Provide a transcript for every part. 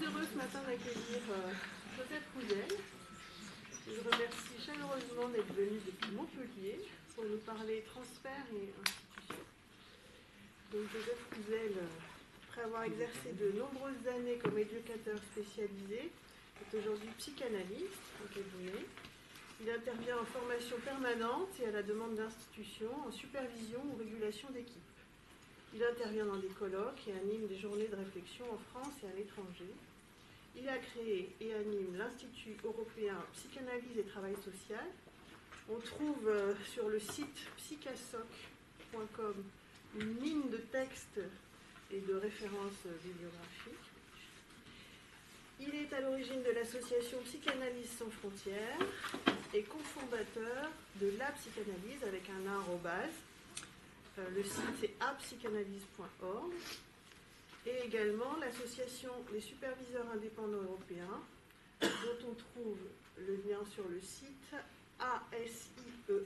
heureux ce matin d'accueillir Joseph Rouzel. Je remercie chaleureusement d'être venu depuis Montpellier pour nous parler transfert et institution. Donc Joseph Rouzel, après avoir exercé de nombreuses années comme éducateur spécialisé, est aujourd'hui psychanalyste au cabinet. Il intervient en formation permanente et à la demande d'institutions, en supervision ou régulation d'équipe. Il intervient dans des colloques et anime des journées de réflexion en France et à l'étranger. Il a créé et anime l'Institut européen Psychanalyse et Travail Social. On trouve sur le site psychasoc.com une mine de textes et de références bibliographiques. Il est à l'origine de l'association Psychanalyse sans frontières et cofondateur de la psychanalyse avec un arrobase. Le site c'est apsychanalyse.org et également l'association Les Superviseurs Indépendants Européens dont on trouve le lien sur le site asies.org.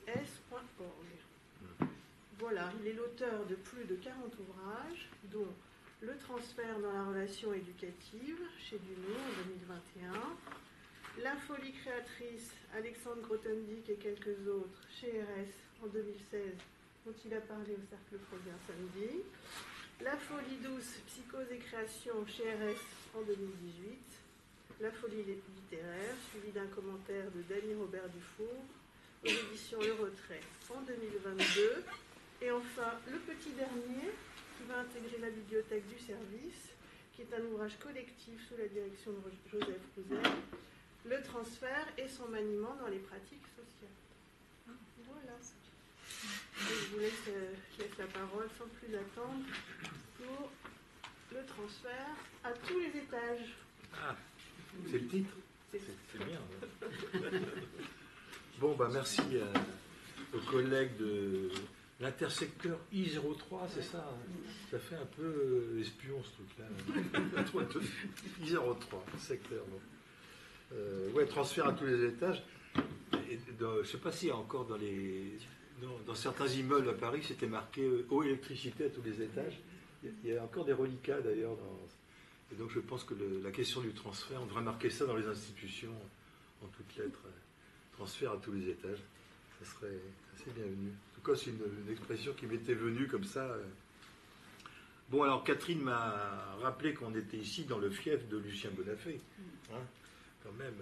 Voilà, il est l'auteur de plus de 40 ouvrages dont Le transfert dans la relation éducative chez Dumont en 2021, La folie créatrice, Alexandre Grothendieck et quelques autres chez RS en 2016 dont il a parlé au Cercle Freudien samedi, La folie douce, psychose et création chez RS en 2018, La folie littéraire, suivi d'un commentaire de Dany Robert Dufour, aux éditions Le Retrait en 2022, et enfin Le petit dernier, qui va intégrer la bibliothèque du service, qui est un ouvrage collectif sous la direction de Joseph Rouzel, Le transfert et son maniement dans les pratiques sociales. Voilà. Je vous laisse la parole sans plus attendre pour le transfert à tous les étages. Ah, c'est le titre. C'est bien. Bon, bah merci aux collègues de l'intersecteur I03, c'est ça. Ça fait un peu espion ce truc-là. I03, secteur. Bon. Ouais, transfert à tous les étages. Je ne sais pas s'il y a encore dans certains immeubles à Paris, c'était marqué eau, électricité à tous les étages. Il y a encore des reliquats d'ailleurs. Et donc je pense que la question du transfert, on devrait marquer ça dans les institutions en toutes lettres. Transfert à tous les étages. Ça serait assez bienvenu. En tout cas, c'est une expression qui m'était venue comme ça. Bon, alors Catherine m'a rappelé qu'on était ici dans le fief de Lucien Bonafé. Hein, quand même.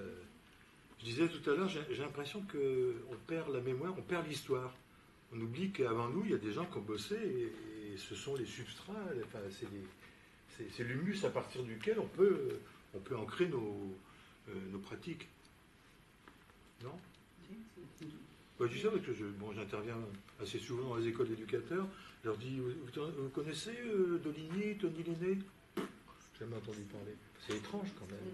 Je disais tout à l'heure, j'ai l'impression qu'on perd la mémoire, on perd l'histoire. On oublie qu'avant nous, il y a des gens qui ont bossé et ce sont les substrats, enfin, c'est l'humus à partir duquel on peut ancrer nos pratiques. Non ? Je dis ça parce que j'interviens assez souvent dans les écoles d'éducateurs. Je leur dis, vous connaissez Doligny, Tony Lenné ? J'ai jamais entendu parler. C'est étrange quand même.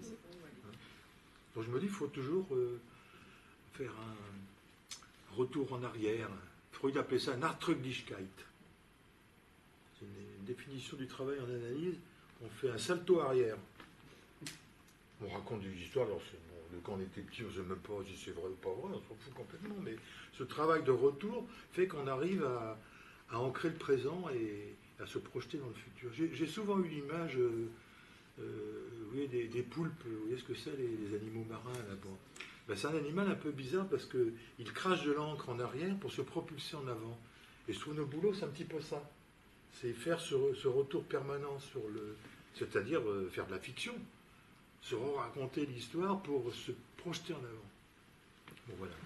Donc je me dis, il faut toujours faire un retour en arrière. Freud appelait ça Nachtrüglichkeit. C'est une définition du travail en analyse. On fait un salto arrière. On raconte des histoires. Alors, quand on était petit, on ne sait même pas si c'est vrai ou pas vrai, on s'en fout complètement. Mais ce travail de retour fait qu'on arrive à ancrer le présent et à se projeter dans le futur. J'ai souvent eu l'image... vous voyez, des poulpes, vous voyez ce que c'est, les animaux marins là-bas. Ben, c'est un animal un peu bizarre parce qu'il crache de l'encre en arrière pour se propulser en avant. Et je trouve nos boulots, c'est un petit peu ça. C'est faire ce retour permanent c'est-à-dire faire de la fiction, se raconter l'histoire pour se projeter en avant. Bon, voilà.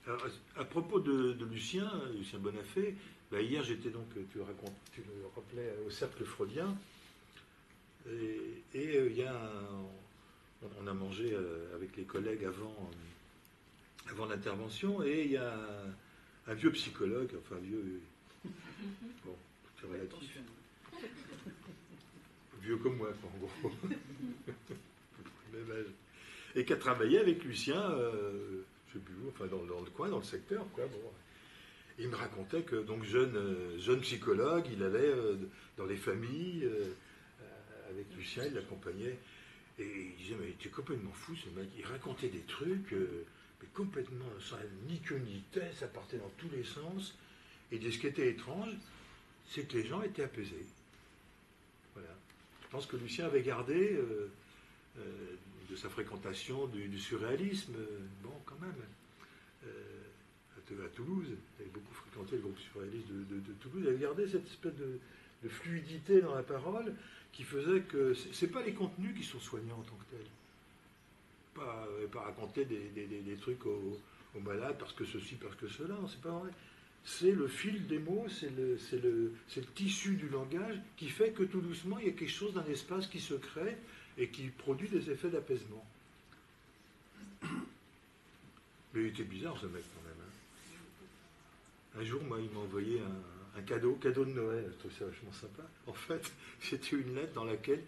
Alors, à propos de Lucien Bonafé, ben hier j'étais donc, tu le rappelais, au Cercle Freudien, et on a mangé avec les collègues avant l'intervention, et il y a un vieux psychologue, enfin vieux, bon, tout est relatif, vieux comme moi, quoi, en gros, même âge, et qui a travaillé avec Lucien, je sais plus où, enfin dans le coin, dans le secteur, quoi, bon. Il me racontait que, donc, jeune psychologue, il allait dans les familles, avec Lucien, il l'accompagnait, et il disait, mais il était complètement fou, ce mec. Il racontait des trucs, mais complètement, sans ni queue ni tête, ça partait dans tous les sens. Et ce qui était étrange, c'est que les gens étaient apaisés. Voilà. Je pense que Lucien avait gardé de sa fréquentation du surréalisme, bon, quand même. À Toulouse, il avait beaucoup fréquenté le groupe surréaliste de Toulouse, il avait gardé cette espèce de fluidité dans la parole qui faisait que c'est pas les contenus qui sont soignants en tant que tels. Pas raconter des trucs aux malades parce que ceci, parce que cela, non, c'est pas vrai. C'est le fil des mots, c'est le tissu du langage qui fait que tout doucement, il y a quelque chose d'un espace qui se crée et qui produit des effets d'apaisement. Mais il était bizarre ce mec quand même. Hein. Un jour, moi, il m'a envoyé un cadeau de Noël, je trouve ça vachement sympa. En fait, c'était une lettre dans laquelle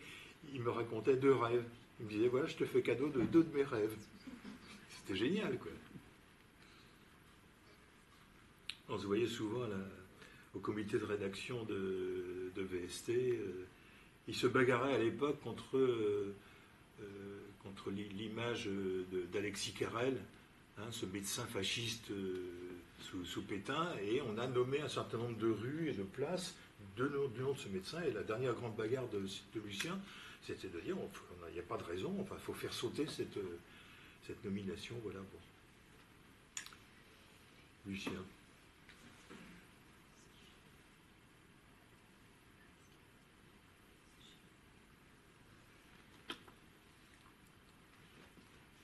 il me racontait 2 rêves. Il me disait, voilà, je te fais cadeau de 2 de mes rêves. C'était génial, quoi. On se voyait souvent là, au comité de rédaction de VST. Il se bagarrait à l'époque contre l'image d'Alexis Carrel, hein, ce médecin fasciste sous Pétain, et on a nommé un certain nombre de rues et de places du nom de ce médecin. Et la dernière grande bagarre de Lucien, c'était de dire il n'y a pas de raison, enfin, il faut faire sauter cette nomination. Voilà. Bon. Lucien.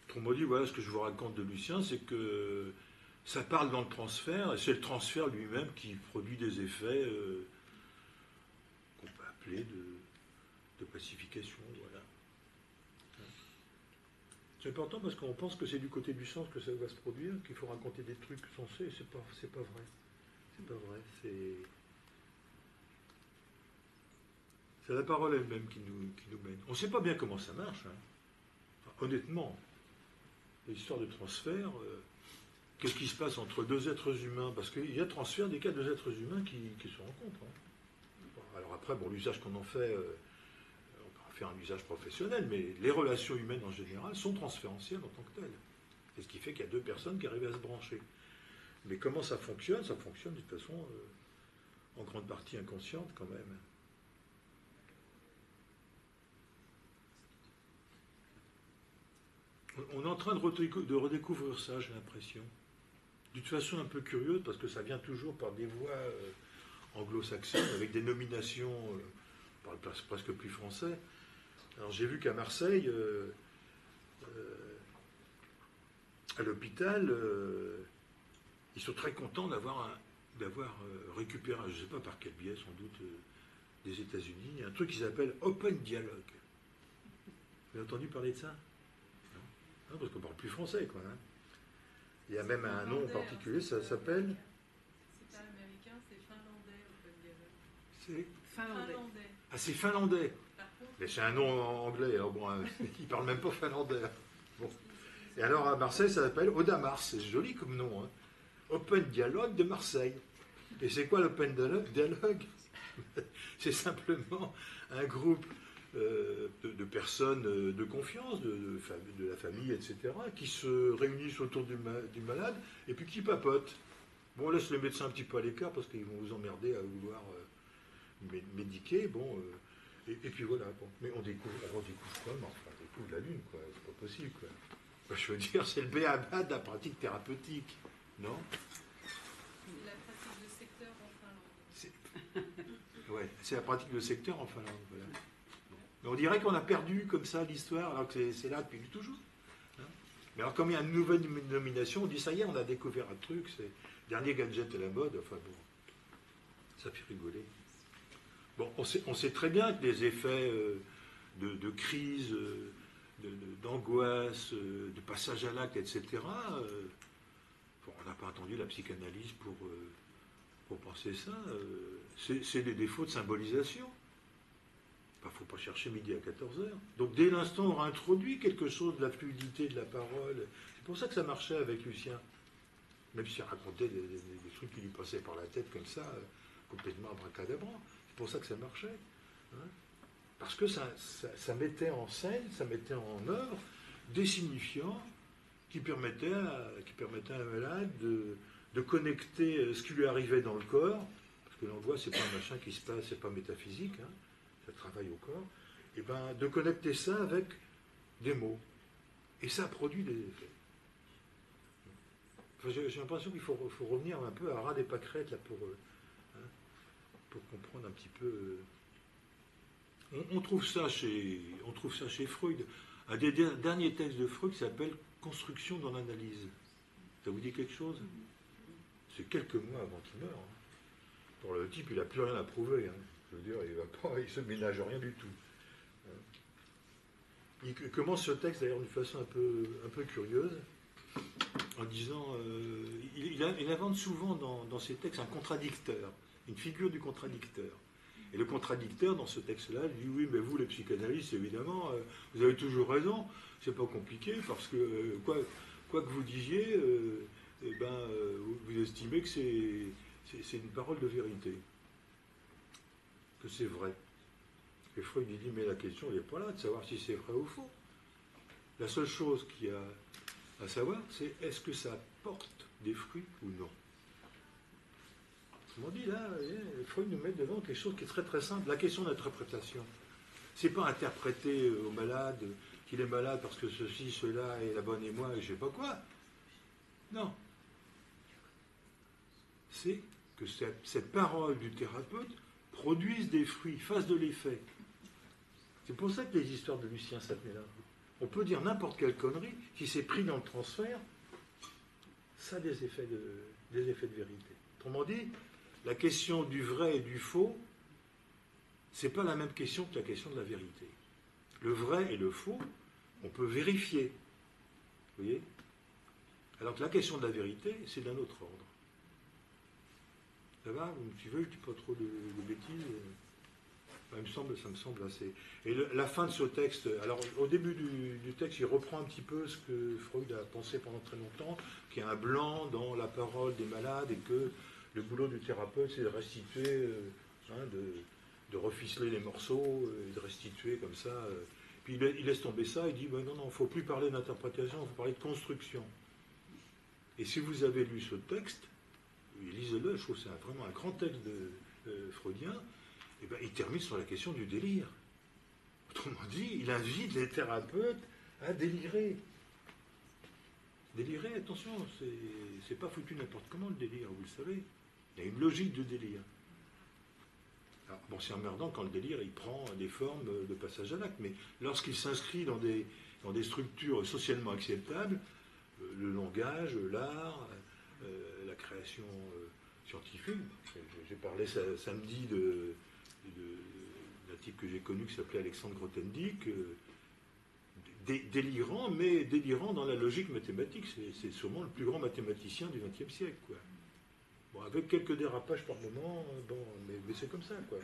Autrement dit, voilà ce que je vous raconte de Lucien, c'est que ça parle dans le transfert, et c'est le transfert lui-même qui produit des effets qu'on peut appeler de pacification. Voilà. C'est important parce qu'on pense que c'est du côté du sens que ça va se produire, qu'il faut raconter des trucs sensés, c'est pas vrai. C'est pas vrai, c'est la parole elle-même qui nous mène. On ne sait pas bien comment ça marche, hein. Enfin, honnêtement. L'histoire de transfert, qu'est-ce qui se passe entre 2 êtres humains? Parce qu'il y a transfert des cas de 2 êtres humains qui se rencontrent. Hein. Bon, alors après, bon, l'usage qu'on en fait, on peut en faire un usage professionnel, mais les relations humaines en général sont transférentielles en tant que telles. C'est ce qui fait qu'il y a 2 personnes qui arrivent à se brancher. Mais comment ça fonctionne? Ça fonctionne de toute façon en grande partie inconsciente quand même. On est en train de redécouvrir ça, j'ai l'impression. D'une façon un peu curieuse, parce que ça vient toujours par des voies anglo-saxonnes, avec des nominations, on parle presque plus français. Alors j'ai vu qu'à Marseille, à l'hôpital, ils sont très contents d'avoir récupéré, je ne sais pas par quel biais, sans doute des États-Unis, un truc qui s'appelle Open Dialogue. Vous avez entendu parler de ça? Non, parce qu'on ne parle plus français, quoi. Hein. Il y a même un nom particulier, ça s'appelle... C'est pas américain, c'est finlandais, Open Dialogue. C'est Finlandais. Ah, c'est finlandais. Par contre, Mais c'est un nom anglais, alors bon, ils ne parlent même pas finlandais. Bon. Et alors à Marseille, ça s'appelle Odamars, c'est joli comme nom. Hein. Open Dialogue de Marseille. Et c'est quoi l'Open Dialogue? C'est simplement un groupe de personnes de confiance, de la famille, etc., qui se réunissent autour du malade et puis qui papotent. Bon, on laisse les médecins un petit peu à l'écart parce qu'ils vont vous emmerder à vouloir médiquer. Bon, et puis voilà. Bon. Mais on redécouvre quoi? Enfin, on découvre la Lune, quoi. C'est pas possible, quoi. Enfin, je veux dire, c'est le b.a.-ba de la pratique thérapeutique, non? la pratique de secteur en Finlande. Ouais, c'est la pratique de secteur en Finlande, voilà. Mais on dirait qu'on a perdu comme ça l'histoire, alors que c'est là depuis toujours. Hein. Mais alors, comme il y a une nouvelle nomination, on dit ça y est, on a découvert un truc, c'est le dernier gadget à la mode, enfin bon, ça fait rigoler. Bon, on sait très bien que les effets de crise, d'angoisse, de passage à l'acte, etc., bon, on n'a pas attendu la psychanalyse pour penser ça, c'est des défauts de symbolisation. Il ne faut pas chercher midi à 14h. Donc dès l'instant où on aura introduit quelque chose de la fluidité de la parole, c'est pour ça que ça marchait avec Lucien. Même s'il racontait des trucs qui lui passaient par la tête comme ça, complètement abracadabrant. C'est pour ça que ça marchait. Hein. Parce que ça mettait en scène, ça mettait en œuvre des signifiants qui permettaient à un malade de connecter ce qui lui arrivait dans le corps. parce que l'angoisse, c'est pas un machin qui se passe, c'est pas métaphysique, hein, ça travaille au corps, et ben de connecter ça avec des mots. Et ça produit des effets. Enfin, j'ai l'impression qu'il faut revenir un peu à ras des pâquerettes là, pour comprendre un petit peu. On trouve ça chez Freud. Un des derniers textes de Freud s'appelle Construction dans l'analyse. Ça vous dit quelque chose? C'est quelques mois avant qu'il meure. Hein. Pour le type, il n'a plus rien à prouver. Hein. Je veux dire, il se ménage rien du tout. Il commence ce texte d'ailleurs d'une façon un peu curieuse, en disant, il invente souvent dans ses textes un contradicteur, une figure du contradicteur. Et le contradicteur dans ce texte-là dit oui, mais vous les psychanalystes, évidemment, vous avez toujours raison, c'est pas compliqué, parce que quoi que vous disiez, vous estimez que c'est une parole de vérité, que c'est vrai. Et Freud dit, mais la question n'est pas là de savoir si c'est vrai ou faux. La seule chose qu'il y a à savoir, c'est est-ce que ça porte des fruits ou non. Autrement dit, là, Freud nous met devant quelque chose qui est très très simple. La question d'interprétation. C'est pas interpréter au malade qu'il est malade parce que ceci, cela, et la bonne et moi, et je sais pas quoi. Non. C'est que cette parole du thérapeute produise des fruits, fasse de l'effet. C'est pour ça que les histoires de Lucien Sapmela, on peut dire n'importe quelle connerie, si c'est pris dans le transfert, ça a des effets de vérité. Autrement dit, la question du vrai et du faux, c'est pas la même question que la question de la vérité. Le vrai et le faux, on peut vérifier. Vous voyez? Alors que la question de la vérité, c'est d'un autre ordre. Ça va? Vous me suivez? Je dis pas trop de bêtises. Ça me semble assez. Et la fin de ce texte, alors au début du texte, il reprend un petit peu ce que Freud a pensé pendant très longtemps, qu'il y a un blanc dans la parole des malades et que le boulot du thérapeute, c'est de restituer, de reficeler les morceaux, et de restituer comme ça. Puis il laisse tomber ça, il dit ben non, il ne faut plus parler d'interprétation, il faut parler de construction. Et si vous avez lu ce texte, lisez-le, je trouve que c'est vraiment un grand texte freudien. Eh ben, il termine sur la question du délire. Autrement dit, il invite les thérapeutes à délirer. Délirer, attention, c'est pas foutu n'importe comment le délire, vous le savez. Il y a une logique de délire. Alors, bon, c'est emmerdant quand le délire il prend des formes de passage à l'acte, mais lorsqu'il s'inscrit dans des structures socialement acceptables, le langage, l'art, la création scientifique. J'ai parlé samedi d'un type que j'ai connu qui s'appelait Alexandre Grothendieck, délirant, mais délirant dans la logique mathématique. C'est sûrement le plus grand mathématicien du XXe siècle, quoi. Bon, avec quelques dérapages par moment, bon, mais c'est comme ça, quoi.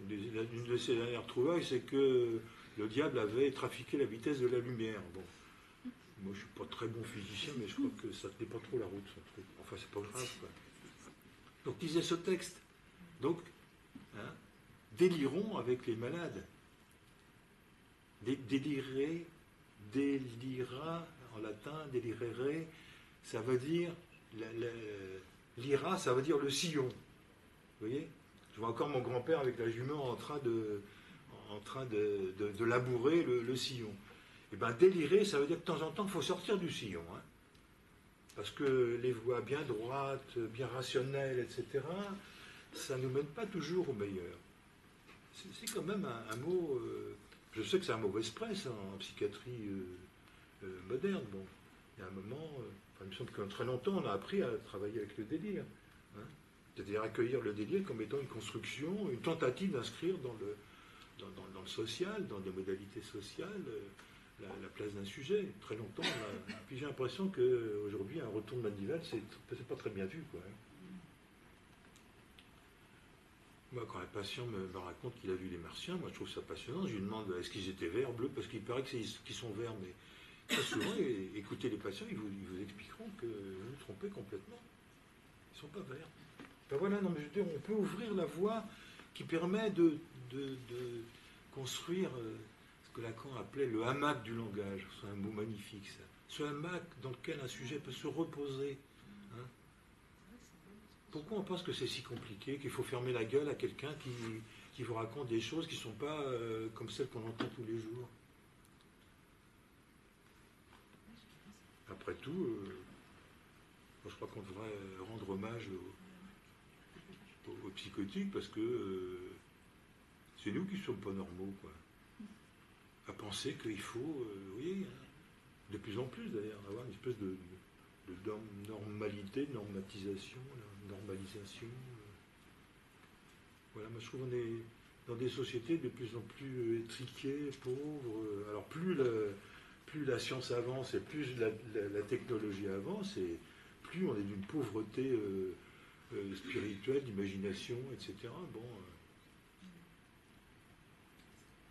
Une de ses dernières trouvailles, c'est que le diable avait trafiqué la vitesse de la lumière. Bon, moi je suis pas très bon physicien, mais je crois que ça tenait pas trop la route, son truc. Enfin, c'est pas grave, quoi. Donc, disait ce texte. Donc, délirons avec les malades. Délirer, délira, en latin, délirere, ça veut dire, l'ira, ça veut dire le sillon. Vous voyez? Je vois encore mon grand-père avec la jument en train de labourer le sillon. Et bien, délirer, ça veut dire que de temps en temps, il faut sortir du sillon. Hein. Parce que les voies bien droites, bien rationnelles, etc., ça ne nous mène pas toujours au meilleur. C'est quand même un mot, je sais que c'est un mauvais presse en psychiatrie moderne. Bon, il y a un moment, il me semble que très longtemps, on a appris à travailler avec le délire. Hein, c'est-à-dire accueillir le délire comme étant une construction, une tentative d'inscrire dans le social, dans des modalités sociales, la place d'un sujet. Très longtemps, puis j'ai l'impression qu'aujourd'hui, un retour de Manival, c'est pas très bien vu, quoi. Moi, quand un patient me raconte qu'il a vu les Martiens, moi je trouve ça passionnant. Je lui demande est-ce qu'ils étaient verts, bleus, parce qu'il paraît qu'ils sont verts, mais très souvent, écoutez les patients, ils vous expliqueront que vous vous trompez complètement. Ils ne sont pas verts. Ben voilà, non, mais je veux dire, on peut ouvrir la voie qui permet de construire ce que Lacan appelait le hamac du langage. C'est un mot magnifique, ça. Ce hamac dans lequel un sujet peut se reposer. Hein. Pourquoi on pense que c'est si compliqué, qu'il faut fermer la gueule à quelqu'un qui vous raconte des choses qui ne sont pas comme celles qu'on entend tous les jours? Après tout, moi, je crois qu'on devrait rendre hommage aux psychotiques parce que c'est nous qui ne sommes pas normaux, quoi. À penser qu'il faut, oui, de plus en plus d'ailleurs, avoir une espèce de normalité, de normatisation, normalisation. Voilà, moi je trouve qu'on est dans des sociétés de plus en plus étriquées, pauvres. Alors plus la science avance et plus la technologie avance, et plus on est d'une pauvreté spirituelle, d'imagination, etc. Bon,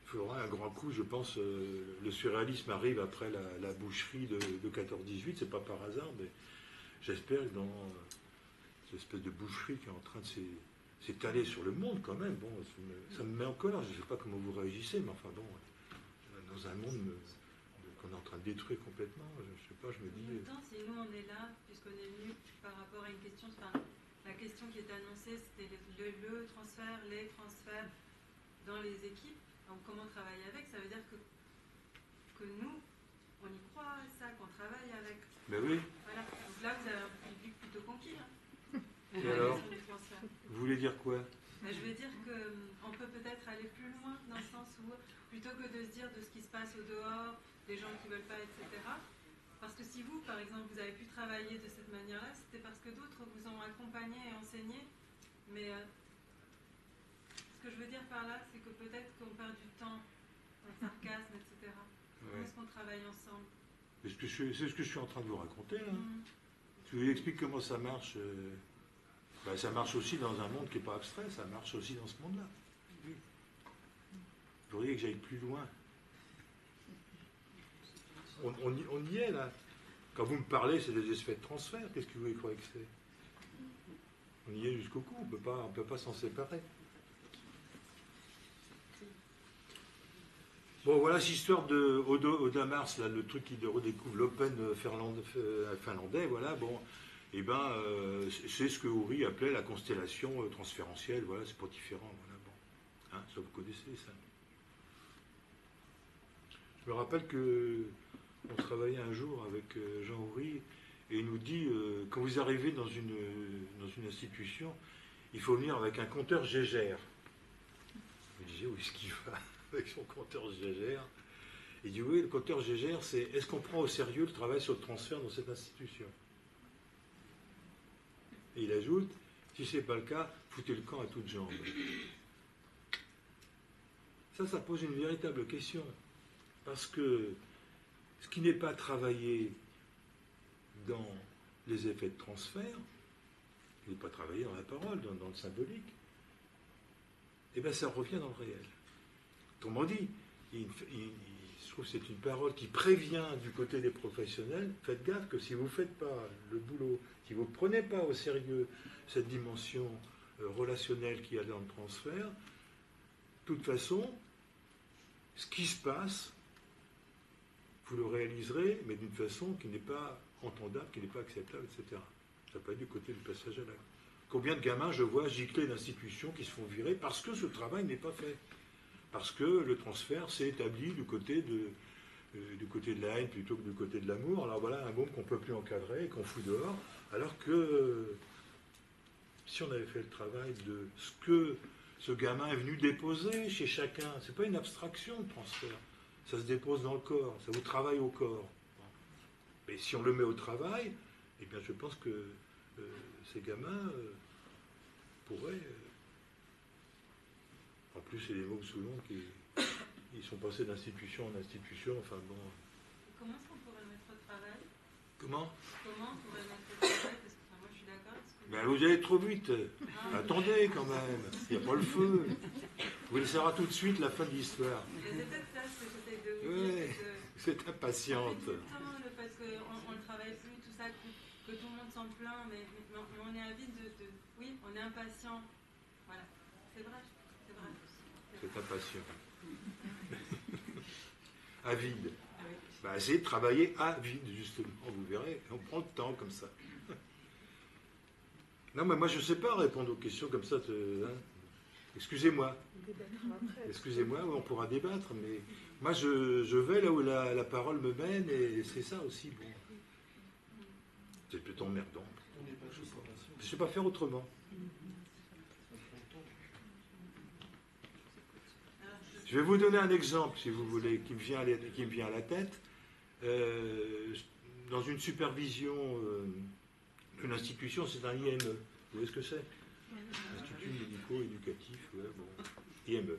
il faudra un grand coup, je pense. Le surréalisme arrive après la boucherie de 14-18, c'est pas par hasard, mais j'espère que dans cette espèce de boucherie qui est en train de s'étaler sur le monde quand même, bon, ça me met en colère. Je ne sais pas comment vous réagissez, mais enfin bon, dans un monde qu'on est en train de détruire complètement, je ne sais pas, je me dis... En même temps, si nous on est là, puisqu'on est venu par rapport à une question, enfin, la question qui était annoncée, c'était le transfert, les transferts dans les équipes. Donc comment travailler avec, ça veut dire que nous, on y croit à ça, qu'on travaille avec. Mais oui. Voilà. Donc là, vous avez un public plutôt conquis. Hein, et alors, vous voulez dire quoi? Je veux dire qu'on peut peut-être aller plus loin dans le sens où, plutôt que de se dire de ce qui se passe au dehors, des gens qui ne veulent pas, etc. Parce que si vous, par exemple, vous avez pu travailler de cette manière-là, c'était parce que d'autres vous ont accompagné et enseigné. Mais ce que je veux dire par là, c'est que peut-être qu'on perd du temps dans le sarcasme, etc. Comment est-ce qu'on travaille ensemble? C'est ce que je suis en train de vous raconter. Hein. Je vous explique comment ça marche. Ça marche aussi dans un monde qui n'est pas abstrait, ça marche aussi dans ce monde-là. Oui. Vous voudriez que j'aille plus loin. On y est là. Quand vous me parlez, c'est des effets de transfert. Qu'est-ce que vous croyez que c'est? On y est jusqu'au cou, on ne peut pas s'en séparer. Bon, voilà cette histoire de Oda Mars, là, le truc qui redécouvre l'Open finlandais, voilà, bon, et c'est ce que Uri appelait la constellation transférentielle, voilà, c'est pas différent, voilà, bon, hein, ça vous connaissez ça. Je me rappelle que on travaillait un jour avec Jean Uri, et il nous dit, quand vous arrivez dans une institution, il faut venir avec un compteur Gégère. Je me disais, où est-ce qu'il va avec son compteur Gégère? Il dit, oui, le compteur Gégère, c'est est-ce qu'on prend au sérieux le travail sur le transfert dans cette institution? Et il ajoute, si ce n'est pas le cas, foutez le camp à toutes jambes. Ça pose une véritable question. Parce que ce qui n'est pas travaillé dans les effets de transfert, qui n'est pas travaillé dans la parole, dans le symbolique, eh bien ça revient dans le réel. Autrement dit, je trouve que c'est une parole qui prévient du côté des professionnels, faites gaffe que si vous ne faites pas le boulot, si vous ne prenez pas au sérieux cette dimension relationnelle qu'il y a dans le transfert, de toute façon, ce qui se passe, vous le réaliserez, mais d'une façon qui n'est pas entendable, qui n'est pas acceptable, etc. Ça peut être du côté du passage à l'acte. Combien de gamins je vois gicler d'institutions qui se font virer parce que ce travail n'est pas fait? Parce que le transfert s'est établi du côté de la haine plutôt que du côté de l'amour. Alors voilà un môme qu'on ne peut plus encadrer et qu'on fout dehors, alors que si on avait fait le travail de ce que ce gamin est venu déposer chez chacun, c'est pas une abstraction le transfert, ça se dépose dans le corps, ça vous travaille au corps. Mais si on le met au travail, eh bien je pense que ces gamins pourraient... En plus, c'est des mômes souvent qui ils sont passés d'institution en institution, enfin bon... Comment est-ce qu'on pourrait le mettre au travail? Comment On pourrait le mettre au travail? Parce que moi je suis d'accord. Ben, vous allez trop vite. Attendez quand même, il n'y a pas le feu. Vous le saurez tout de suite la fin de l'histoire. C'est peut-être ça ce que j'essaie de vous Oui, dire. c'est impatiente. Le fait qu'on ne travaille plus, tout ça, que tout le monde s'en plaint, mais on est avide de... Oui, on est impatient. Voilà, c'est vrai. C'est impatient. Avide. Ben, essayez de travailler à vide, justement. Vous verrez, on prend le temps comme ça. Non, mais moi, je ne sais pas répondre aux questions comme ça. Hein. Excusez-moi. Excusez-moi, on pourra débattre, mais moi, je vais là où la parole me mène, et c'est ça aussi. Bon. C'est plutôt emmerdant. Je ne sais pas faire autrement. Je vais vous donner un exemple, si vous voulez, qui me vient à la tête. Dans une supervision d'une institution, c'est un IME. Vous voyez ce que c'est? Institut médico-éducatif, ouais, bon, IME.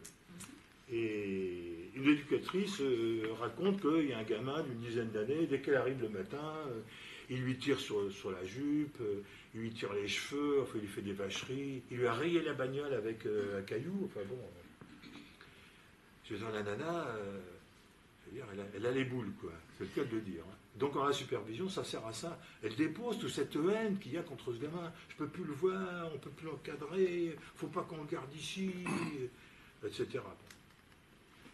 Et une éducatrice raconte qu'il y a un gamin d'une dizaine d'années, dès qu'elle arrive le matin, il lui tire sur la jupe, il lui tire les cheveux, enfin, il lui fait des vacheries, il lui a rayé la bagnole avec un caillou, enfin bon. Je veux dire, la nana, je veux dire, elle a les boules, quoi. C'est le cas de le dire. Hein. Donc en la supervision, ça sert à ça. Elle dépose toute cette haine qu'il y a contre ce gamin. Je ne peux plus le voir, on ne peut plus l'encadrer, il ne faut pas qu'on le garde ici, etc. Bon.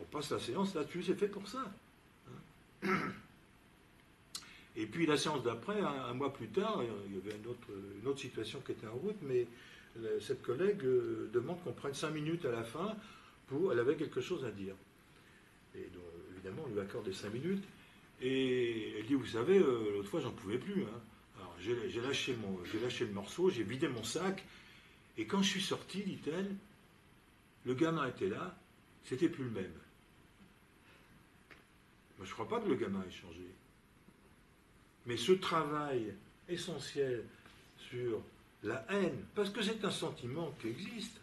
On passe la séance là-dessus, c'est fait pour ça. Hein. Et puis la séance d'après, un mois plus tard, il y avait une autre situation qui était en route, mais cette collègue demande qu'on prenne 5 minutes à la fin pour... Elle avait quelque chose à dire. Et donc, évidemment, on lui accorde les 5 minutes. Et elle dit, vous savez, l'autre fois, j'en pouvais plus. Hein. Alors, j'ai lâché le morceau, j'ai vidé mon sac. Et quand je suis sorti, dit-elle, le gamin était là, c'était plus le même. Moi, je ne crois pas que le gamin ait changé. Mais ce travail essentiel sur la haine, parce que c'est un sentiment qui existe.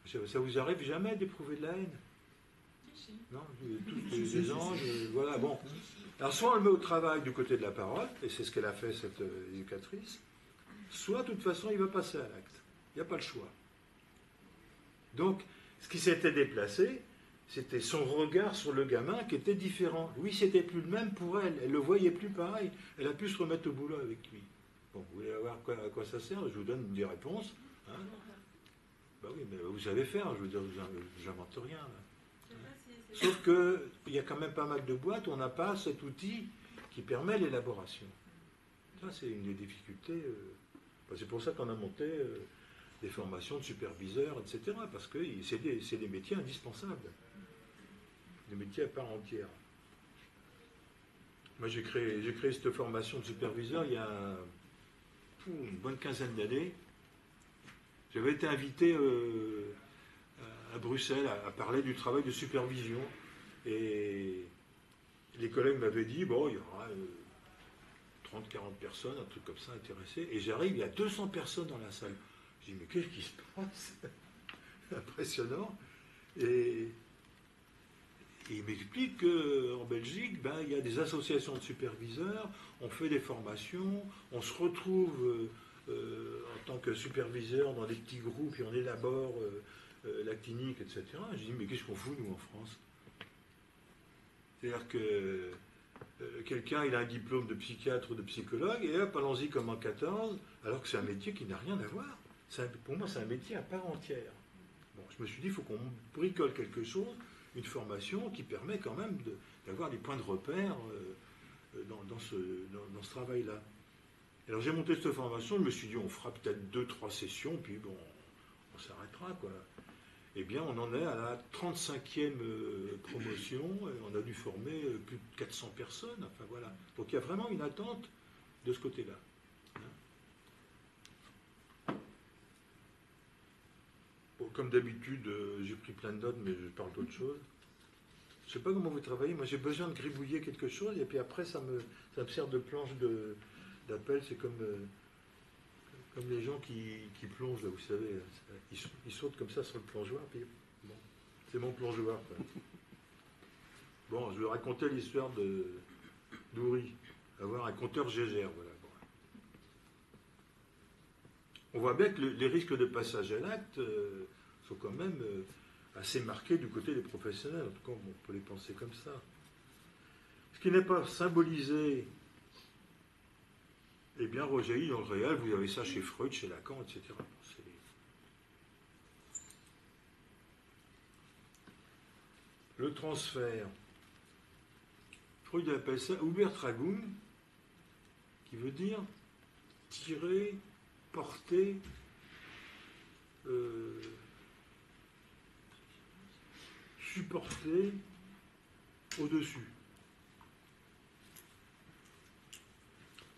Ça vous arrive jamais d'éprouver de la haine? Non, tous les anges, voilà, bon. Alors, soit on le met au travail du côté de la parole, et c'est ce qu'elle a fait, cette éducatrice, soit, de toute façon, il va passer à l'acte. Il n'y a pas le choix. Donc, ce qui s'était déplacé, c'était son regard sur le gamin qui était différent. Oui, c'était plus le même pour elle. Elle ne le voyait plus pareil. Elle a pu se remettre au boulot avec lui. Bon, vous voulez voir à quoi ça sert? Je vous donne des réponses. Hein. Ben oui, mais vous savez faire. Je veux dire, j'invente rien. Là. Sauf qu'il y a quand même pas mal de boîtes où on n'a pas cet outil qui permet l'élaboration. Ça, c'est une des difficultés. C'est pour ça qu'on a monté des formations de superviseurs, etc. Parce que c'est des métiers indispensables. Des métiers à part entière. Moi, j'ai créé cette formation de superviseur il y a une bonne quinzaine d'années. J'avais été invité à Bruxelles à parler du travail de supervision. Et les collègues m'avaient dit, bon, il y aura 30-40 personnes, un truc comme ça, intéressées. Et j'arrive, il y a 200 personnes dans la salle. Je dis, mais qu'est-ce qui se passe? Impressionnant. Et il m'explique qu'en Belgique, il y a des associations de superviseurs, on fait des formations, on se retrouve en tant que superviseur dans des petits groupes et on élabore la clinique, etc. Je dis, mais qu'est-ce qu'on fout, nous, en France? C'est-à-dire que quelqu'un, il a un diplôme de psychiatre ou de psychologue, et hop, allons-y comme en 14, alors que c'est un métier qui n'a rien à voir. Pour moi, c'est un métier à part entière. Bon, je me suis dit, il faut qu'on bricole quelque chose, une formation qui permet quand même d'avoir des points de repère dans ce travail-là. Alors j'ai monté cette formation, je me suis dit, on fera peut-être 2-3 sessions, puis bon, on s'arrêtera, quoi. Eh bien, on en est à la 35e promotion, et on a dû former plus de 400 personnes, enfin voilà. Donc il y a vraiment une attente de ce côté-là. Bon, comme d'habitude, j'ai pris plein de notes, mais je parle d'autre chose. Je ne sais pas comment vous travaillez, moi j'ai besoin de gribouiller quelque chose, et puis après ça me sert de planche d'appel, c'est comme les gens qui plongent, là, vous savez, ils sautent comme ça sur le plongeoir, puis bon, c'est mon plongeoir. Quoi. Bon, je vais raconter l'histoire d'Ouri, avoir un compteur Gégère, voilà. Bon. On voit bien que les risques de passage à l'acte sont quand même assez marqués du côté des professionnels, en tout cas on peut les penser comme ça. Ce qui n'est pas symbolisé, eh bien, rejaillit dans le réel, vous avez ça chez Freud, chez Lacan, etc. Le transfert. Freud appelle ça Übertragung, qui veut dire tirer porter, supporter au-dessus.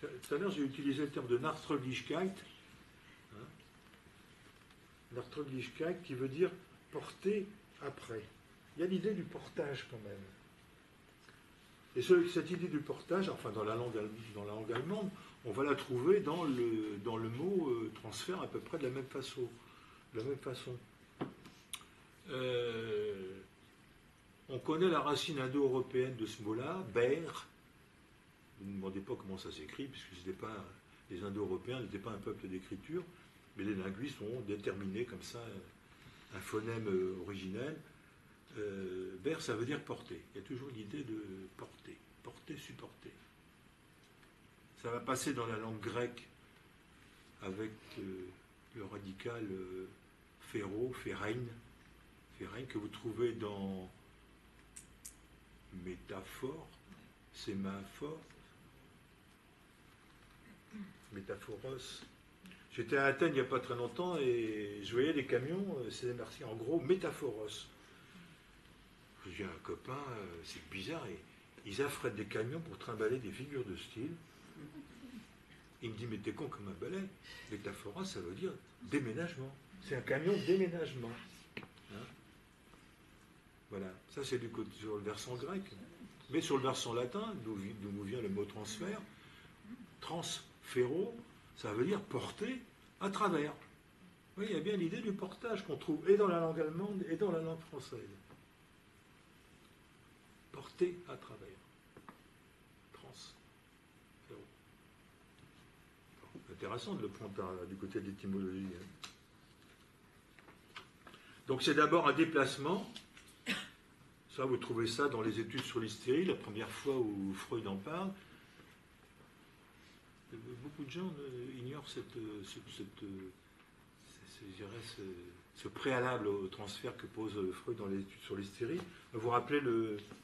Tout à l'heure, j'ai utilisé le terme de Nachtraglichkeit. Nachtraglichkeit qui veut dire porter après. Il y a l'idée du portage quand même. Et cette idée du portage, enfin dans la langue allemande, on va la trouver dans le mot transfert à peu près de la même façon. On connaît la racine indo-européenne de ce mot-là, ber. Vous ne me demandez pas comment ça s'écrit, puisque les Indo-Européens n'étaient pas un peuple d'écriture, mais les linguistes ont déterminé comme ça un phonème originel. Ber, ça veut dire porter. Il y a toujours l'idée de porter, porter, supporter. Ça va passer dans la langue grecque avec le radical ferro, ferrein, que vous trouvez dans métaphore, sémaphore, métaphoros. J'étais à Athènes il n'y a pas très longtemps et je voyais des camions, c'est marqué en gros métaphoros. J'ai un copain, c'est bizarre, ils affrètent des camions pour trimballer des figures de style. Il me dit, mais t'es con comme un balai. Métaphoros, ça veut dire déménagement. C'est un camion déménagement. Hein, voilà, ça c'est sur le versant grec. Mais sur le versant latin, d'où nous vient le mot transfert, transféro, ça veut dire porter à travers. Oui, il y a bien l'idée du portage qu'on trouve et dans la langue allemande et dans la langue française. Porter à travers. Transféro. Intéressant de le prendre du côté de l'étymologie. Donc c'est d'abord un déplacement. Ça, vous trouvez ça dans les études sur l'hystérie, la première fois où Freud en parle. Beaucoup de gens ignorent ce préalable au transfert que pose Freud dans les études sur l'hystérie. Vous vous rappelez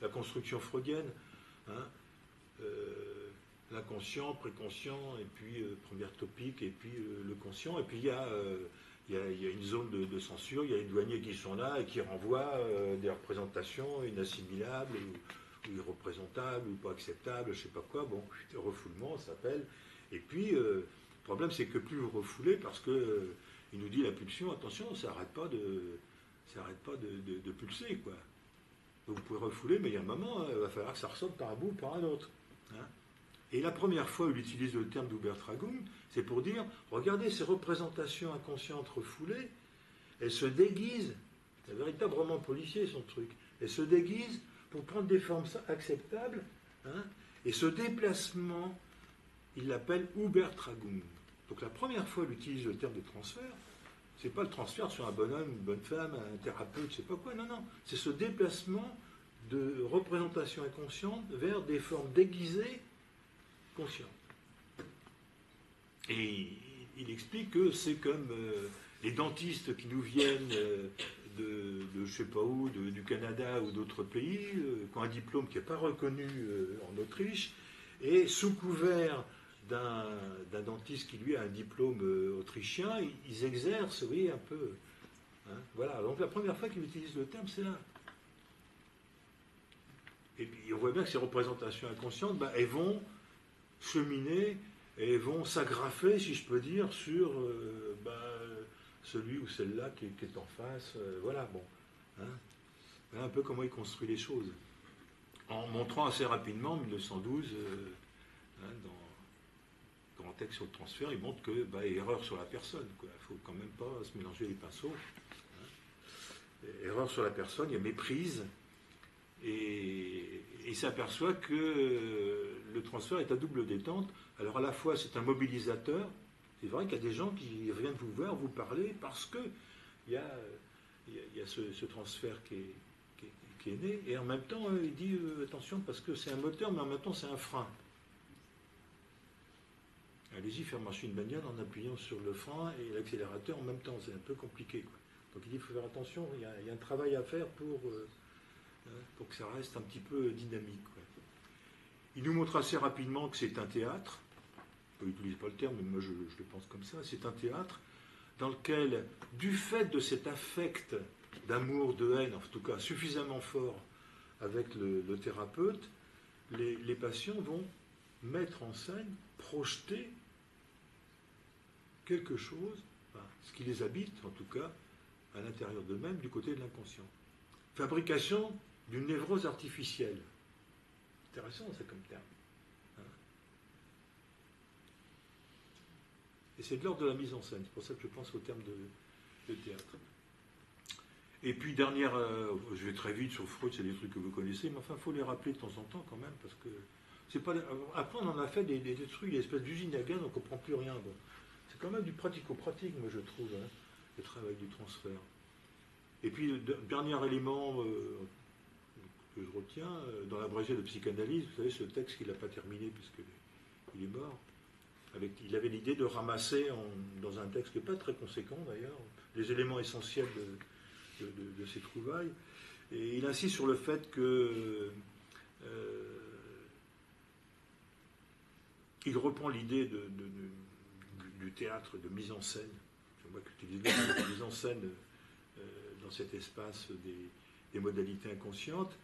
la construction freudienne, hein, l'inconscient, préconscient, et puis première topique, et puis le conscient, et puis il y a une zone de censure, il y a les douaniers qui sont là et qui renvoient des représentations inassimilables ou irreprésentables ou pas acceptables, je ne sais pas quoi. Bon, refoulement, ça s'appelle. Et puis, le problème, c'est que plus vous refoulez, parce que il nous dit la pulsion, attention, ça n'arrête pas de pulser, quoi. Donc, vous pouvez refouler, mais il y a un moment, il va falloir que ça ressorte par un bout ou par un autre. Hein. Et la première fois où il utilise le terme d'Ubertragung, c'est pour dire, regardez ces représentations inconscientes refoulées, elles se déguisent, c'est un véritable roman policier son truc, elles se déguisent pour prendre des formes acceptables, hein, et ce déplacement, il l'appelle Ubertragung. Donc la première fois qu'il utilise le terme de transfert, c'est pas le transfert sur un bonhomme, une bonne femme, un thérapeute, je sais pas quoi, non, c'est ce déplacement de représentation inconsciente vers des formes déguisées conscientes. Et il explique que c'est comme les dentistes qui nous viennent de je sais pas où, du Canada ou d'autres pays, qui ont un diplôme qui n'est pas reconnu en Autriche, et sous couvert d'un dentiste qui lui a un diplôme autrichien, ils exercent, vous voyez, un peu. Hein, voilà, donc la première fois qu'il utilise le terme, c'est là. Et puis on voit bien que ces représentations inconscientes, elles vont cheminer et elles vont s'agrafer, si je peux dire, sur celui ou celle-là qui est en face. Voilà, bon. Hein, voilà un peu comment il construit les choses. En montrant assez rapidement, 1912, dans grand texte sur le transfert, il montre que erreur sur la personne. Il ne faut quand même pas se mélanger les pinceaux. Hein. Erreur sur la personne, il y a méprise. Et il s'aperçoit que le transfert est à double détente. Alors à la fois c'est un mobilisateur, c'est vrai qu'il y a des gens qui viennent vous voir, vous parler, parce qu'il y a ce transfert qui est né, et en même temps il dit attention parce que c'est un moteur, mais en même temps c'est un frein. Allez-y faire marcher une bagnole en appuyant sur le frein et l'accélérateur en même temps, c'est un peu compliqué, quoi. Donc il dit il faut faire attention, il y a un travail à faire pour que ça reste un petit peu dynamique, quoi. Il nous montre assez rapidement que c'est un théâtre, on n'utilise pas le terme, mais moi je le pense comme ça, c'est un théâtre dans lequel, du fait de cet affect d'amour, de haine, en tout cas suffisamment fort avec le thérapeute, les patients vont mettre en scène, projeter quelque chose, enfin, ce qui les habite en tout cas, à l'intérieur d'eux-mêmes, du côté de l'inconscient. Fabrication d'une névrose artificielle. Intéressant, ça, comme terme. Hein. Et c'est de l'ordre de la mise en scène. C'est pour ça que je pense au terme de théâtre. Et puis, dernière, je vais très vite sur Freud, c'est des trucs que vous connaissez, mais enfin, il faut les rappeler de temps en temps quand même, parce que c'est pas. Après, on en a fait des trucs, des espèces d'usines à gaz, on ne comprend plus rien. Bon. C'est quand même du pratico-pratique, moi, je trouve, hein, le travail du transfert. Et puis, le dernier élément que je retiens, dans l'abrégé de psychanalyse, vous savez, ce texte qu'il n'a pas terminé puisqu'il est mort, il avait l'idée de ramasser, dans un texte qui n'est pas très conséquent d'ailleurs, les éléments essentiels de ses trouvailles. Et il insiste sur le fait que il reprend l'idée du théâtre, de mise en scène. C'est moi qui utilise la mise en scène dans cet espace des modalités inconscientes.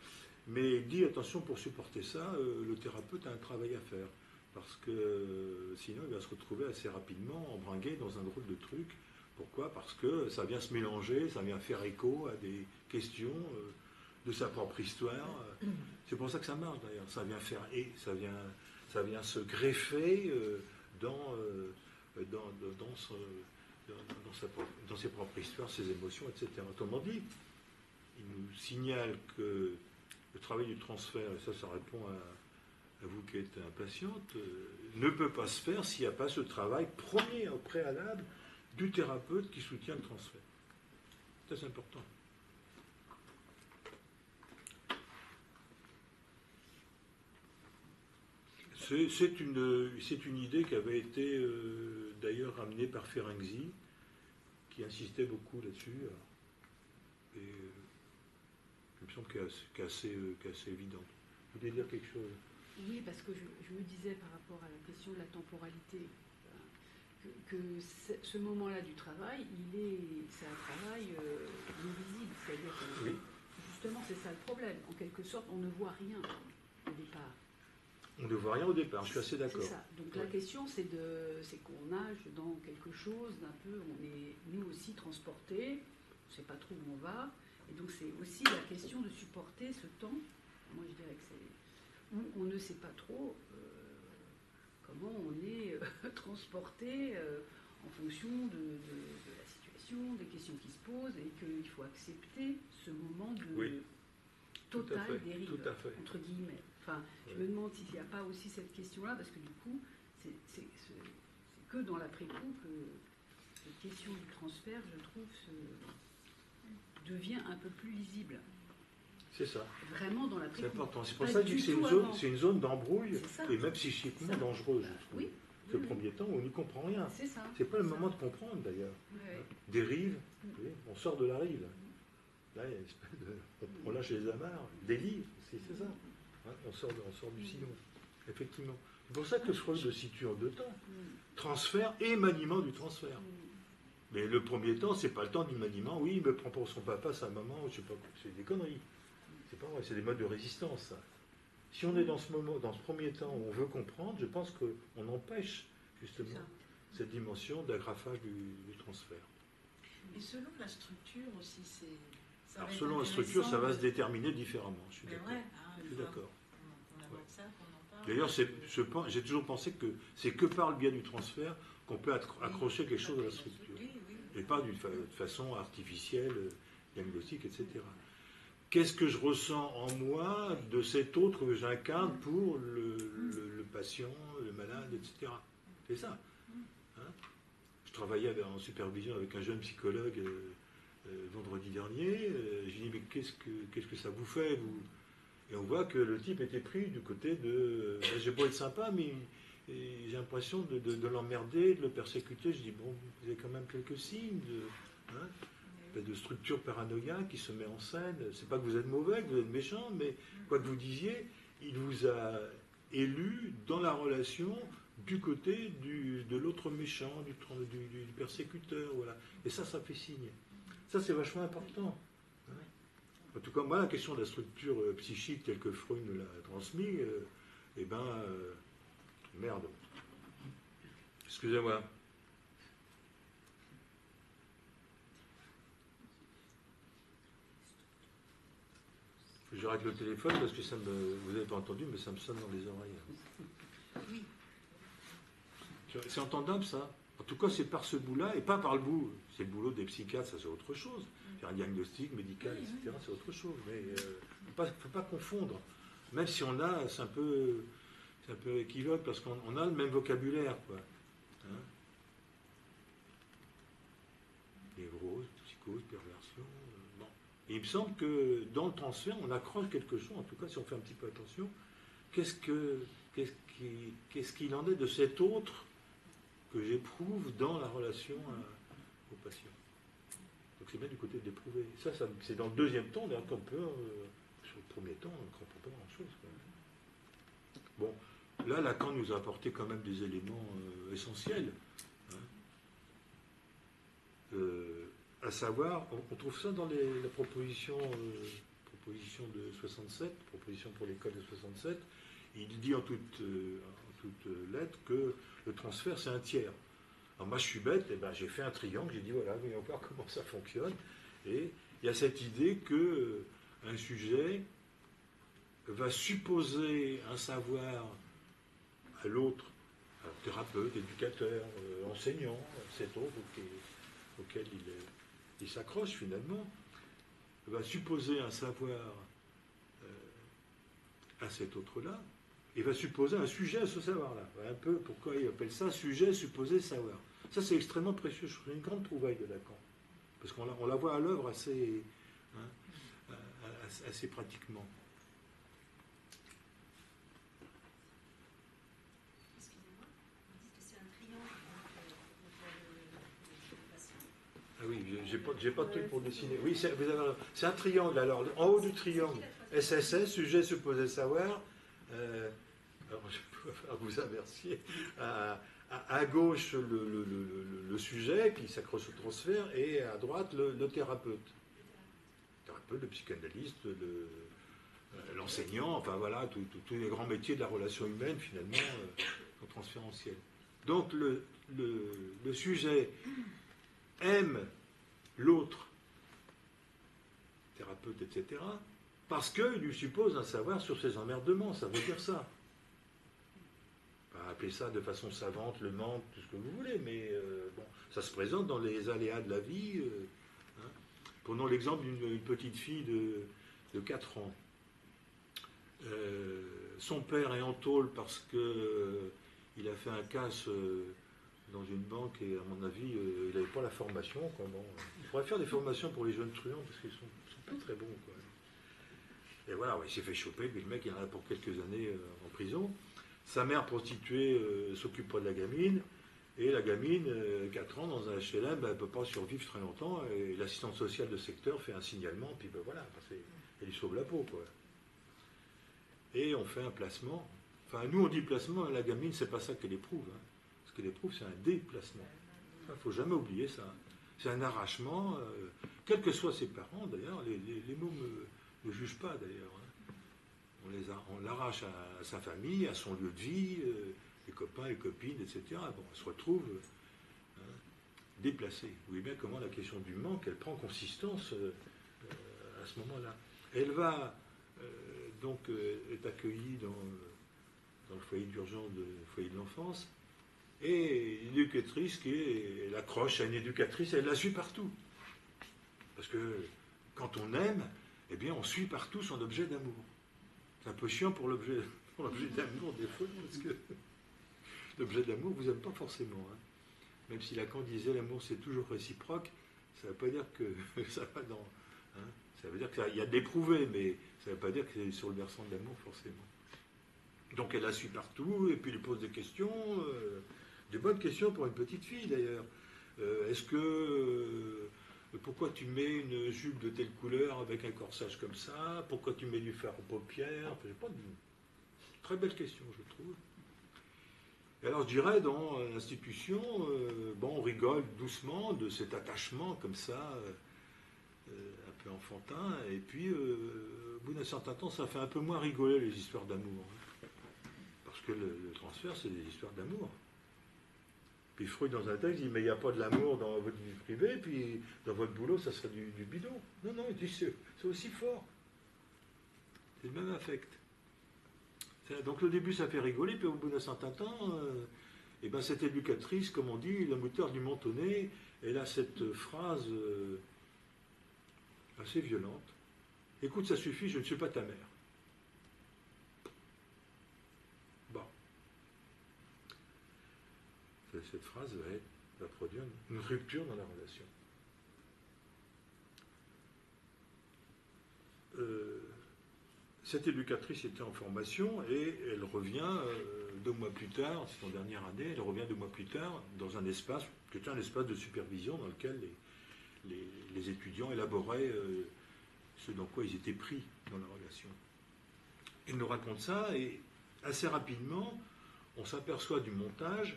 Mais il dit, attention, pour supporter ça, le thérapeute a un travail à faire. Parce que sinon, il va se retrouver assez rapidement embringué dans un drôle de truc. Pourquoi ? Parce que ça vient se mélanger, ça vient faire écho à des questions de sa propre histoire. C'est pour ça que ça marche d'ailleurs. Ça vient faire ça vient se greffer dans ses propres histoires, ses émotions, etc. Autrement dit, il nous signale que le travail du transfert, et ça répond à vous qui êtes impatiente, ne peut pas se faire s'il n'y a pas ce travail premier au préalable du thérapeute qui soutient le transfert. C'est important. C'est une idée qui avait été d'ailleurs amenée par Ferenczi, qui insistait beaucoup là-dessus. Et il me semble qu'elle est assez évidente. Vous voulez dire quelque chose ? Oui, parce que je me disais par rapport à la question de la temporalité, que ce moment-là du travail, c'est un travail invisible. C'est-à-dire que oui. Justement, c'est ça le problème. En quelque sorte, on ne voit rien au départ. On ne voit rien au départ, je suis assez d'accord. C'est ça. Donc la question, c'est qu'on nage dans quelque chose d'un peu, on est nous aussi transportés, on ne sait pas trop où on va, et donc c'est aussi la question de supporter ce temps. Moi, je dirais que c'est où on ne sait pas trop comment on est transporté en fonction de la situation, des questions qui se posent, et qu'il faut accepter ce moment de totale dérive, entre guillemets. Enfin, je me demande s'il n'y a pas aussi cette question-là, parce que du coup, c'est que dans l'après-coup que cette question du transfert, je trouve, devient un peu plus lisible. C'est ça. Vraiment dans l'après-coup. C'est important. C'est pour ça que je dis que c'est une zone d'embrouille, et même psychiquement dangereuse, je trouve. Oui. Ce premier temps où on n'y comprend rien. C'est ça. C'est pas le moment de comprendre, d'ailleurs. Des rives, on sort de la rive. Là, il y a une espèce on lâche les amarres, des livres, c'est ça. Hein, on sort du sillon, effectivement. C'est pour ça que Freud le situe en deux temps. Transfert et maniement du transfert. Mais le premier temps, c'est pas le temps du maniement. Oui, il me prend pour son papa, sa maman, je sais pas quoi. C'est des conneries. C'est pas vrai, c'est des modes de résistance, ça. Si on est dans ce premier temps où on veut comprendre, je pense qu'on empêche, justement, cette dimension d'agrafage du transfert. Et selon la structure aussi, alors selon la structure, ça va se déterminer différemment. Je suis d'accord. Ouais, je suis d'accord. D'ailleurs, j'ai toujours pensé que c'est que par le biais du transfert qu'on peut accrocher quelque chose à la structure. Et pas d'une façon artificielle, diagnostique, etc. Qu'est-ce que je ressens en moi de cet autre que j'incarne pour le patient, le malade, etc. C'est ça. Hein, je travaillais en supervision avec un jeune psychologue vendredi dernier. Je lui ai dit, mais qu'est-ce que ça vous fait, vous ? Et on voit que le type était pris du côté de... j'ai beau être sympa, mais j'ai l'impression de l'emmerder, de le persécuter. Je dis, bon, vous avez quand même quelques signes de structure paranoïaque qui se met en scène. C'est pas que vous êtes mauvais, que vous êtes méchant, mais quoi que vous disiez, il vous a élu dans la relation du côté de l'autre méchant, du persécuteur, voilà. Et ça fait signe. Ça, c'est vachement important. Hein. En tout cas, moi, la question de la structure psychique telle que Freud nous l'a transmis, merde. Excusez-moi. J'arrête le téléphone parce que vous n'avez pas entendu, mais ça me sonne dans les oreilles. Oui. C'est entendable, ça? En tout cas, c'est par ce bout-là et pas par le bout. C'est le boulot des psychiatres, ça c'est autre chose. Faire un diagnostic médical, etc., c'est autre chose. Mais il ne faut pas confondre. Même si c'est un peu équivoque parce qu'on a le même vocabulaire, quoi. Hein? Névrose, psychose, perversion. Bon. Et il me semble que dans le transfert, on accroche quelque chose, en tout cas si on fait un petit peu attention. Qu'est-ce qu'il en est de cet autre que j'éprouve dans la relation au patient? Donc c'est bien du côté d'éprouver. Ça c'est dans le deuxième temps, on est un peu, sur le premier temps, on ne comprend pas grand-chose. Bon, là, Lacan nous a apporté quand même des éléments essentiels. Hein. À savoir, on trouve ça dans la proposition de 67, proposition pour l'école de 67, il dit en toute lettre que le transfert c'est un tiers. Alors moi je suis bête, j'ai fait un triangle, j'ai dit voilà, voyons voir comment ça fonctionne. Et il y a cette idée que un sujet va supposer un savoir à l'autre, thérapeute, éducateur, enseignant, cet autre auquel il s'accroche finalement, va supposer un savoir à cet autre-là, et va supposer un sujet à ce savoir-là. Voilà un peu pourquoi il appelle ça sujet supposé savoir. Ça c'est extrêmement précieux, je trouve une grande trouvaille de Lacan, parce qu'on la voit à l'œuvre assez pratiquement. Ah oui, j'ai pas de truc pour dessiner. Oui, c'est un triangle. Alors, en haut du triangle, SSS, sujet supposé savoir. Alors, je vais vous aversier. À gauche, le sujet qui s'accroche au transfert, et à droite, le thérapeute. Le thérapeute, le psychanalyste, l'enseignant, enfin voilà, tous les grands métiers de la relation humaine, finalement, sont transférentiels. Donc, le sujet aime l'autre, thérapeute, etc., parce qu'il lui suppose un savoir sur ses emmerdements, ça veut dire ça. On va appeler ça de façon savante le manque, tout ce que vous voulez, mais bon, ça se présente dans les aléas de la vie. Hein. Prenons l'exemple d'une petite fille de 4 ans. Son père est en tôle parce qu'il a fait un casse dans une banque et à mon avis il n'avait pas la formation. Quoi. Bon, il faudrait faire des formations pour les jeunes truands parce qu'ils sont pas très bons. Quoi. Et voilà, ouais, il s'est fait choper, puis le mec il en a pour quelques années en prison. Sa mère prostituée s'occupe pas de la gamine, et la gamine, 4 ans dans un HLM, elle ne peut pas survivre très longtemps, et l'assistante sociale de secteur fait un signalement, puis voilà, elle lui sauve la peau. Quoi. Et on fait un placement. Enfin, nous on dit placement, la gamine, c'est pas ça qu'elle éprouve. Hein. Ce qu'elle éprouve, c'est un déplacement. Il ne faut jamais oublier ça. C'est un arrachement, quels que soient ses parents, d'ailleurs, les mots ne jugent pas, d'ailleurs. Hein. On l'arrache à sa famille, à son lieu de vie, les copains, les copines, etc. Bon, on se retrouve déplacé. Vous voyez bien comment la question du manque, elle prend consistance à ce moment-là. Elle va donc être accueillie dans le foyer d'urgence, le foyer de l'enfance, et l'éducatrice elle accroche à une éducatrice, elle la suit partout. Parce que quand on aime, eh bien on suit partout son objet d'amour. C'est un peu chiant pour l'objet d'amour des fois, parce que l'objet d'amour vous aime pas forcément. Hein. Même si Lacan disait l'amour c'est toujours réciproque, ça ne veut pas dire que ça va dans... Hein, ça veut dire qu'il y a de l'éprouvé, mais ça ne veut pas dire que c'est sur le versant de l'amour forcément. Donc elle la suit partout, et puis elle lui pose des questions, des bonnes questions pour une petite fille d'ailleurs. Est-ce que... pourquoi tu mets une jupe de telle couleur avec un corsage comme ça? Pourquoi tu mets du fard aux paupières? Enfin, pas de... Très belle question, je trouve. Et alors je dirais, dans l'institution, bon, on rigole doucement de cet attachement comme ça, un peu enfantin, et puis au bout d'un certain temps, ça fait un peu moins rigoler les histoires d'amour. Hein. Parce que le transfert, c'est des histoires d'amour. Puis Freud, dans un texte, dit, mais il n'y a pas de l'amour dans votre vie privée, puis dans votre boulot, ça serait du bidon. Non, non, il dit, c'est aussi fort. C'est le même affect. Donc le début, ça fait rigoler, puis au bout d'un certain temps, et ben, cette éducatrice, comme on dit, la moutarde du montonnet, elle a cette phrase assez violente. Écoute, ça suffit, je ne suis pas ta mère. Bon. Cette phrase va produire une rupture dans la relation. Cette éducatrice était en formation et elle revient 2 mois plus tard, c'est son dernière année, elle revient 2 mois plus tard dans un espace qui était un espace de supervision dans lequel les étudiants élaboraient ce dans quoi ils étaient pris dans la relation. Elle nous raconte ça et assez rapidement, on s'aperçoit du montage,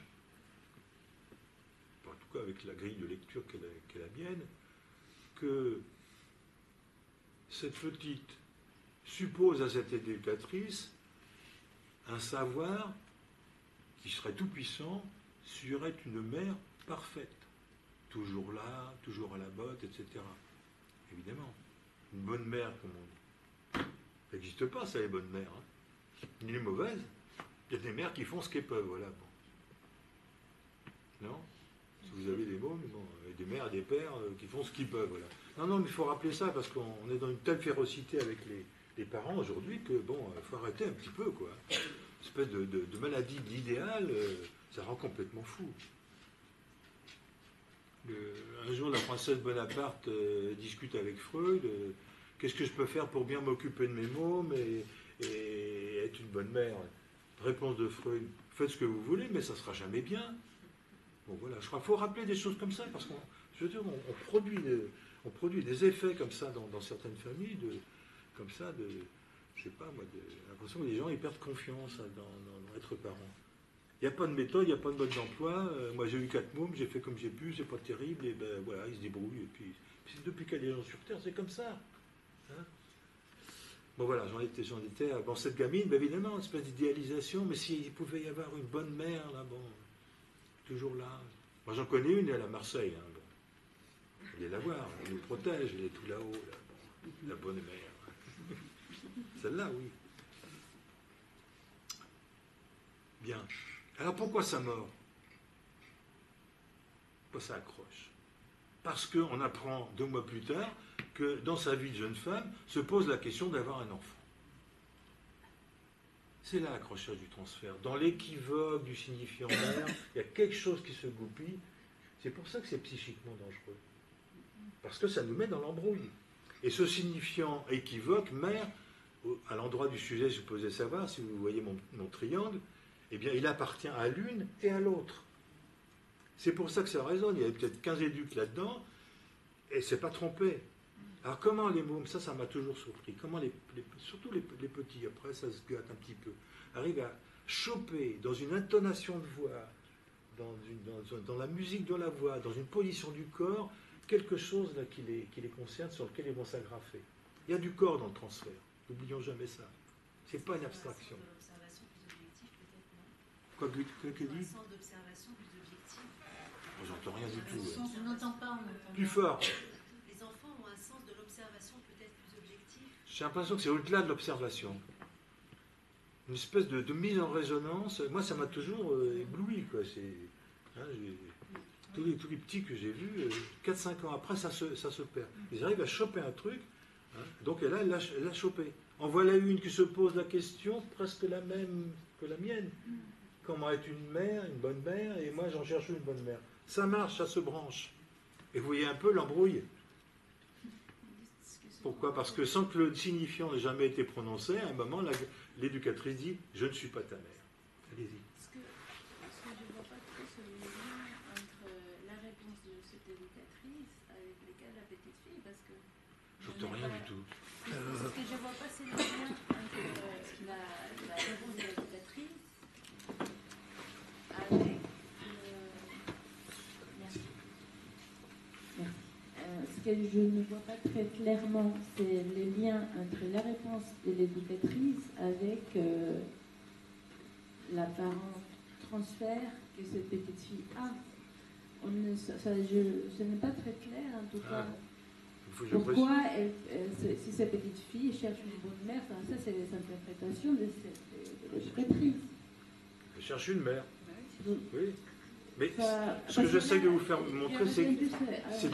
en tout cas avec la grille de lecture qu'elle a mienne, que cette petite suppose à cette éducatrice un savoir qui serait tout puissant, serait une mère parfaite, toujours là, toujours à la botte, etc. Évidemment, une bonne mère, comme on dit. Ça n'existe pas, ça, les bonnes mères. Hein. Ni les mauvaises. Il y a des mères qui font ce qu'elles peuvent, voilà. Bon. Non? Si vous avez des mômes, bon, des mères et des pères qui font ce qu'ils peuvent, voilà. Non, non, mais il faut rappeler ça, parce qu'on est dans une telle férocité avec les parents aujourd'hui que, bon, il faut arrêter un petit peu, quoi. Une espèce de maladie de l'idéal, ça rend complètement fou. Un jour, la princesse Bonaparte discute avec Freud. Qu'est-ce que je peux faire pour bien m'occuper de mes mômes et être une bonne mère? Réponse de Freud, faites ce que vous voulez, mais ça ne sera jamais bien. Bon, voilà, je crois qu'il faut rappeler des choses comme ça, parce qu'on produit des effets comme ça dans certaines familles, comme ça, je sais pas moi, l'impression que les gens ils perdent confiance dans être parents. Il n'y a pas de méthode, il n'y a pas de mode d'emploi. Moi j'ai eu 4 mômes, j'ai fait comme j'ai pu, c'est pas terrible, et ben voilà, ils se débrouillent. Et puis depuis qu'il y a des gens sur Terre, c'est comme ça. Hein. Bon voilà, j'en étais bon, cette gamine, ben, évidemment, une espèce d'idéalisation, mais s'il pouvait y avoir une bonne mère, là, bon, toujours là. Moi j'en connais une, elle est à Marseille, hein, bon. Allez la voir, elle nous protège, elle est tout là-haut, là, bon. La bonne mère. Celle-là, oui. Bien. Alors pourquoi ça mord? Pourquoi ça accroche? Parce qu'on apprend 2 mois plus tard que dans sa vie de jeune femme se pose la question d'avoir un enfant. C'est là l'accrochage du transfert. Dans l'équivoque du signifiant mère, il y a quelque chose qui se goupille. C'est pour ça que c'est psychiquement dangereux. Parce que ça nous met dans l'embrouille. Et ce signifiant équivoque, mère, à l'endroit du sujet supposé savoir, si vous voyez mon triangle, eh bien, il appartient à l'une et à l'autre. C'est pour ça que ça résonne. Il y avait peut-être 15 éduques là-dedans, et c'est pas trompé. Alors, comment les mômes, ça m'a toujours surpris, comment surtout les petits, après ça se gâte un petit peu, arrivent à choper dans une intonation de voix, dans la musique de la voix, dans une position du corps, quelque chose là, qui les concerne, sur lequel ils vont s'agrafer. Il y a du corps dans le transfert. N'oublions jamais ça. C'est pas une abstraction. Quoi que dit? Un sens d'observation plus objectif. J'entends rien du tout. On n'entend pas, on entend. Plus fort. Les enfants ont un sens de l'observation peut-être plus objectif. J'ai l'impression que c'est au-delà de l'observation. Une espèce de mise en résonance. Moi, ça m'a toujours ébloui, quoi. Tous les petits que j'ai vus, 4-5 ans après, ça se perd. Ils arrivent à choper un truc. Hein, donc là, elle l'a chopé. En voilà une qui se pose la question, presque la même que la mienne. Comment être une mère, une bonne mère, et moi j'en cherche une bonne mère. Ça marche, ça se branche. Et vous voyez un peu l'embrouille. Pourquoi? Parce que sans que le signifiant n'ait jamais été prononcé, à un moment, l'éducatrice dit « Je ne suis pas ta mère ». Allez-y. Est-ce que je ne vois pas trop ce lien entre la réponse de cette éducatrice avec la petite fille, parce que... J'entends rien du tout. Ce que je ne vois pas, c'est le lien entre la réponse de l'éducatrice Merci. Ce que je ne vois pas très clairement, c'est le lien entre la réponse de l'éducatrice avec l'apparent transfert que cette petite fille a. Ce n'est pas très clair en tout cas. Pourquoi si cette petite fille cherche une bonne mère, enfin, ça c'est les interprétations de l'éducatrice. Elle cherche une mère. Donc, Oui. Mais ça- ce que parce j'essaie là, de vous faire montrer, c'est juste, c'est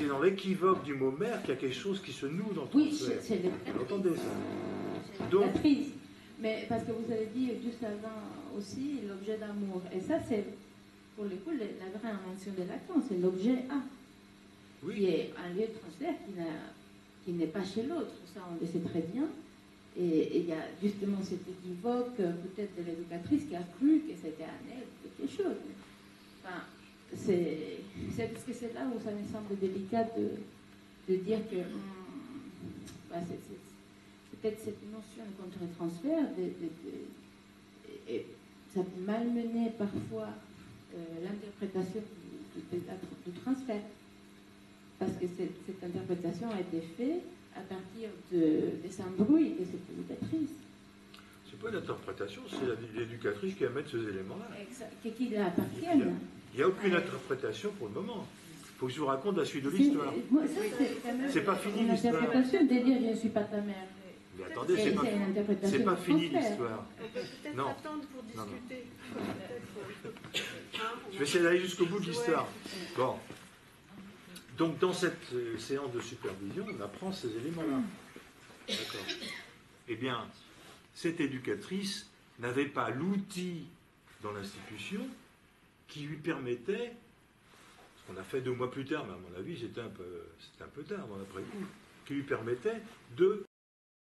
dans l'équivoque du mot mère qu'il y a quelque chose qui se noue dans ton oui, transfert. c'est Vous entendez ça? c'est Donc- l'éducatrice. Mais parce que vous avez dit juste avant aussi l'objet d'amour. Et ça, c'est pour le coup la vraie invention de Lacan, c'est l'objet A, qui Oui. est un lieu de transfert qui n'est pas chez l'autre. Ça, on le sait très bien. Et il y a justement cet équivoque peut-être de l'éducatrice qui a cru que c'était un elle quelque chose. Enfin, c'est parce que c'est là où ça me semble délicat de dire que bah, c'est peut-être cette notion de contre-transfert et ça peut malmener parfois l'interprétation du transfert. Parce que cette interprétation a été faite à partir des embrouilles de cette éducatrice. C'est pas l'interprétation, c'est l'éducatrice qui va mettre ces éléments-là. Qui lui appartiennent. Il n'y a aucune interprétation pour le moment. Il faut que je vous raconte la suite de l'histoire. C'est pas fini une l'histoire. interprétation de dire je ne suis pas ta mère. Mais attendez, C'est une interprétation c'est pas du fini transfert. l'histoire. On peut peut-être Non. attendre pour Non, non. discuter. Peut-être, on Je vais essayer d'aller jusqu'au bout de l'histoire. Bon. Donc, dans cette séance de supervision, on apprend ces éléments-là. D'accord. Eh bien, cette éducatrice n'avait pas l'outil dans l'institution qui lui permettait, ce qu'on a fait 2 mois plus tard, mais à mon avis, c'était un peu tard, après coup, qui lui permettait de